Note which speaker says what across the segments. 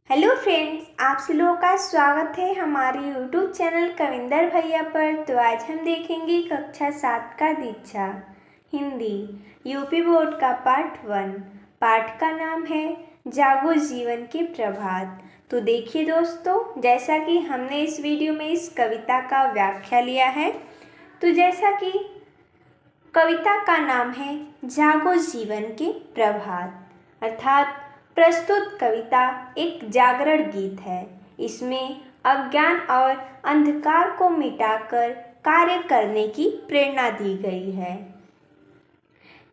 Speaker 1: Hello friends, आप सब लोगों का स्वागत है हमारे यूट्यूब चैनल कविंदर भैया पर। तो आज हम देखेंगे कक्षा 7 का दीक्षा हिंदी यूपी बोर्ड का पाठ 1। पाठ का नाम है जागो जीवन के प्रभात। तो देखिए दोस्तों, जैसा कि हमने इस वीडियो में इस कविता का व्याख्या लिया है, तो जैसा कि कविता का नाम है जागो जीवन के प्रभात, अर्थात प्रस्तुत कविता एक जागरण गीत है। इसमें अज्ञान और अंधकार को मिटाकर कार्य करने की प्रेरणा दी गई है।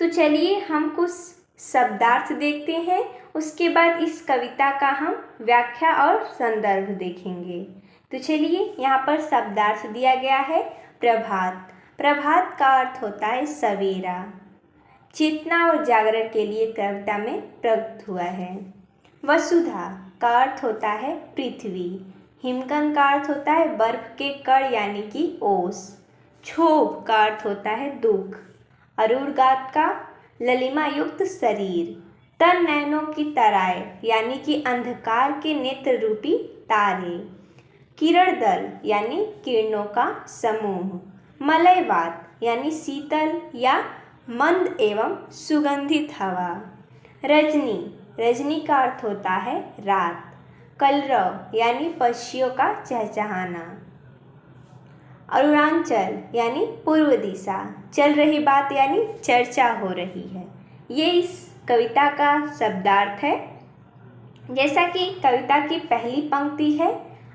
Speaker 1: तो चलिए हम कुछ शब्दार्थ देखते हैं, उसके बाद इस कविता का हम व्याख्या और संदर्भ देखेंगे। तो चलिए, यहाँ पर शब्दार्थ दिया गया है प्रभात। प्रभात का अर्थ होता है सवेरा। चेतना और जागरण के लिए कविता में प्रकट हुआ है। वसुधा का अर्थ होता है पृथ्वी। हिमकण का अर्थ होता है बर्फ के कण यानी कि ओस। क्षोभ का अर्थ होता है दुख। अरुणगात का ललिमा युक्त शरीर। तन नयनों की तराए यानी कि अंधकार के नेत्र रूपी तारे। किरण दल यानी किरणों का समूह। मलयवात यानी शीतल या मंद एवं सुगंधित हवा। रजनी, रजनी का अर्थ होता है रात। कलरव यानी पक्षियों का चहचहाना। अरुणांचल यानी पूर्व दिशा। चल रही बात यानी चर्चा हो रही है। ये इस कविता का शब्दार्थ है। जैसा कि कविता की पहली पंक्ति है,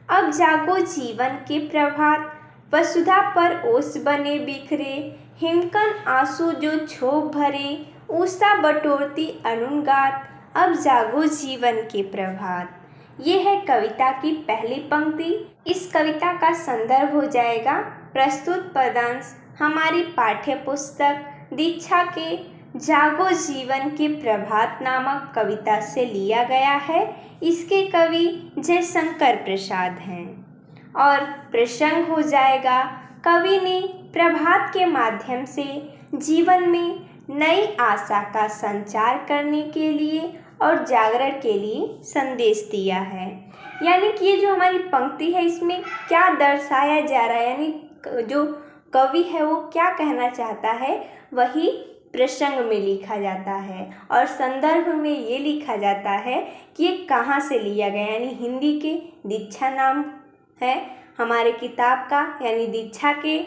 Speaker 1: अब जागो जीवन के प्रभात, वसुधा पर ओस बने बिखरे, हिमकण आंसू जो क्षोभ भरे, उषा बटोरती अनुगात, अब जागो जीवन के प्रभात। ये है कविता की पहली पंक्ति। इस कविता का संदर्भ हो जाएगा प्रस्तुत पदांश हमारी पाठ्य पुस्तक दीक्षा के जागो जीवन के प्रभात नामक कविता से लिया गया है। इसके कवि जयशंकर प्रसाद हैं। और प्रसंग हो जाएगा, कवि ने प्रभात के माध्यम से जीवन में नई आशा का संचार करने के लिए और जागरण के लिए संदेश दिया है। यानी कि ये जो हमारी पंक्ति है, इसमें क्या दर्शाया जा रहा है, यानी जो कवि है वो क्या कहना चाहता है, वही प्रसंग में लिखा जाता है। और संदर्भ में ये लिखा जाता है कि ये कहाँ से लिया गया, यानी हिंदी के दीक्षा नाम है हमारे किताब का, यानी दीक्षा के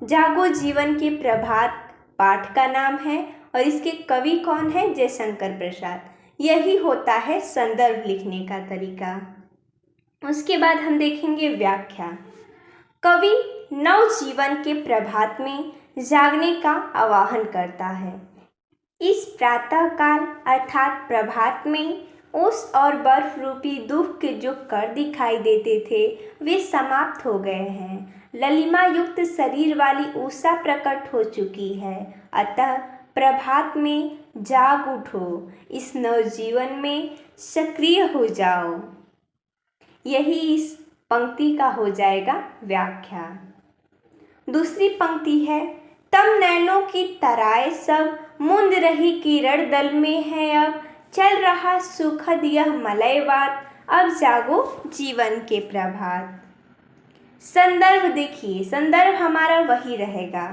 Speaker 1: जागो जीवन के प्रभात पाठ का नाम है। और इसके कवि कौन है? जयशंकर प्रसाद। यही होता है संदर्भ लिखने का तरीका। उसके बाद हम देखेंगे व्याख्या। कवि नव जीवन के प्रभात में जागने का आह्वान करता है। इस प्रातः काल अर्थात प्रभात में ओस और बर्फ रूपी दुख के जो कण दिखाई देते थे, वे समाप्त हो गए हैं। ललिमा युक्त शरीर वाली उषा प्रकट हो चुकी है। अतः प्रभात में जाग उठो, इस नवजीवन में सक्रिय हो जाओ। यही इस पंक्ति का हो जाएगा व्याख्या। दूसरी पंक्ति है, तम नैनों की तराए सब मुंद रही किरण दल में है, अब चल रहा सुखद यह मलयवात, अब जागो जीवन के प्रभात। संदर्भ देखिए, संदर्भ हमारा वही रहेगा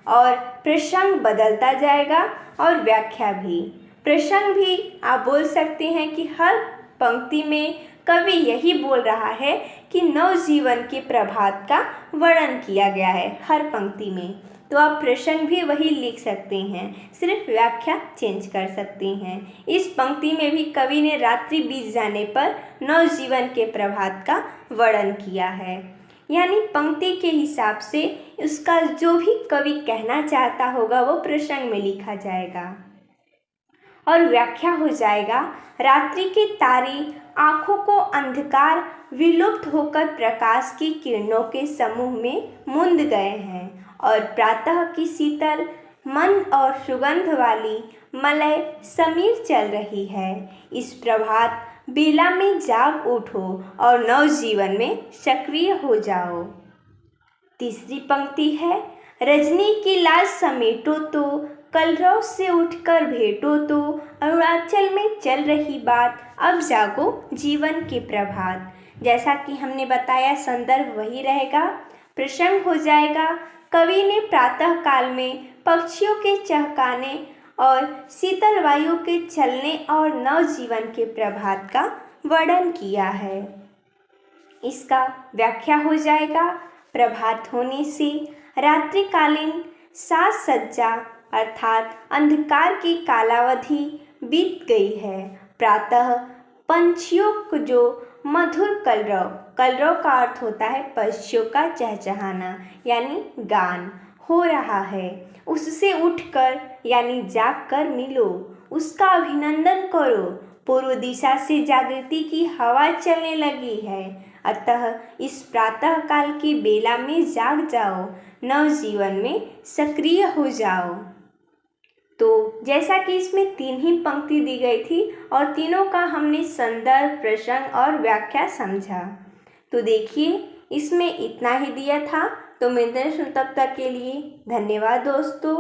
Speaker 1: और प्रसंग बदलता जाएगा और व्याख्या भी। प्रसंग भी आप बोल सकते हैं कि हर पंक्ति में कवि यही बोल रहा है कि नवजीवन के प्रभात का वर्णन किया गया है हर पंक्ति में। तो आप प्रसंग भी वही लिख सकते हैं, सिर्फ व्याख्या चेंज कर सकते हैं। इस पंक्ति में भी कवि ने रात्रि बीत जाने पर नवजीवन के प्रभात का वर्णन किया है। यानी पंक्ति के हिसाब से उसका जो भी कवि कहना चाहता होगा वो प्रसंग में लिखा जाएगा। और व्याख्या हो जाएगा, रात्रि के तारे आँखों को अंधकार विलुप्त होकर प्रकाश की किरणों के समूह में मुंद गए हैं और प्रातः की शीतल मंद और सुगंध वाली मलय समीर चल रही है। इस प्रभात बेला में जाग उठो और नवजीवन में सक्रिय हो जाओ। तीसरी पंक्ति है, रजनी की लाज समेटो तो कलरव से उठकर भेंटो तो, अरुणाचल में चल रही बात, अब जागो जीवन के प्रभात। जैसा कि हमने बताया संदर्भ वही रहेगा, प्रसंग हो जाएगा। कवि ने प्रातः काल में पक्षियों के चहकाने और शीतल वायु के चलने और नवजीवन के प्रभात का वर्णन किया है। इसका व्याख्या हो जाएगा, प्रभात होने से रात्रिकालीन साज सज्जा अर्थात अंधकार की कालावधि बीत गई है। प्रातः पंछियों को जो मधुर कलरव, कलरव का अर्थ होता है पक्षियों का चहचहाना यानी गान हो रहा है, उससे उठकर यानी जागकर मिलो, उसका अभिनंदन करो। पूर्व दिशा से जागृति की हवा चलने लगी है, अतः इस प्रातः काल की बेला में जाग जाओ, नवजीवन में सक्रिय हो जाओ। तो जैसा कि इसमें 3 ही पंक्ति दी गई थी और तीनों का हमने संदर्भ, प्रसंग और व्याख्या समझा। तो देखिए इसमें इतना ही दिया था। तो मिलते हैं तब तक के लिए धन्यवाद दोस्तों।